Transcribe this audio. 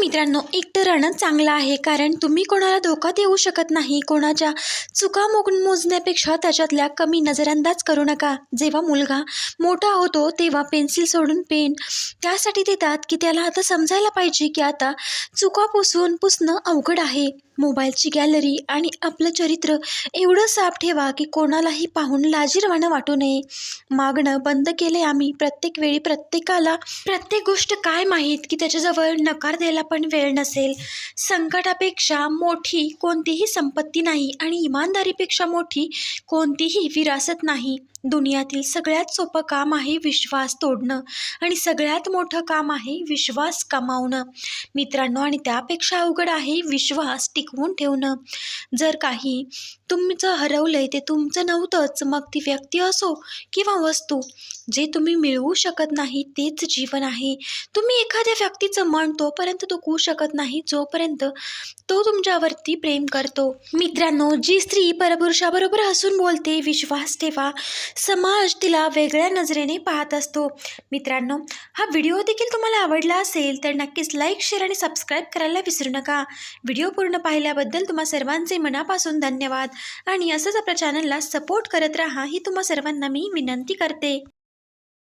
मित्रांनो, एकटं राहणं चांगलं आहे, कारण तुम्ही कोणाला धोका देऊ शकत नाही. कोणाच्या चुका मोजण्यापेक्षा त्याच्यातल्या कमी नजरअंदाज करू नका. जेव्हा मुलगा मोठा होतो तेव्हा पेन्सिल सोडून पेन त्यासाठी देतात की त्याला आता समजायला पाहिजे की आता चुका पुसणं अवघड आहे. मोबाईलची गॅलरी आणि आपलं चरित्र एवढं साफ ठेवा की कोणालाही पाहून लाजिरवाणं वाटू नये. मागणं बंद केले आम्ही प्रत्येक वेळी. प्रत्येकाला प्रत्येक गोष्ट काय माहीत की त्याच्याजवळ नकार द्यायला पण वेळ नसेल. संकटापेक्षा मोठी कोणतीही संपत्ती नाही आणि इमानदारीपेक्षा मोठी कोणतीही विरासत नाही. दुनियातील सगळ्यात सोपं काम आहे विश्वास तोडणं आणि सगळ्यात मोठं काम आहे विश्वास कमावणं मित्रांनो, आणि त्यापेक्षा अवघड आहे विश्वास टिकवून ठेवणं. जर काही तुमचं हरवलंय ते तुमचं नव्हतंच, मग ती व्यक्ती असो किंवा वस्तू. जे तुम्ही मिळवू शकत नाही तेच जीवन आहे. तुम्ही एखाद्या व्यक्तीचं मन तोपर्यंत दुखवू शकत नाही जोपर्यंत तो तुमच्यावरती प्रेम करतो. मित्रांनो, जी स्त्री परपुरुषाबरोबर हसून बोलते, विश्वास ठेवा, समाज तिला वेगळ्या नजरेने पाहत असतो. मित्रांनो, हा व्हिडिओ देखील तुम्हाला आवडला असेल तर नक्कीच लाईक, शेअर आणि सबस्क्राईब करायला विसरू नका. व्हिडिओ पूर्ण पाहिल्याबद्दल तुम्हा सर्वांचे मनापासून धन्यवाद आणि असंच आपल्या चॅनलला सपोर्ट करत राहा ही तुम्हा सर्वांना मी विनंती करते.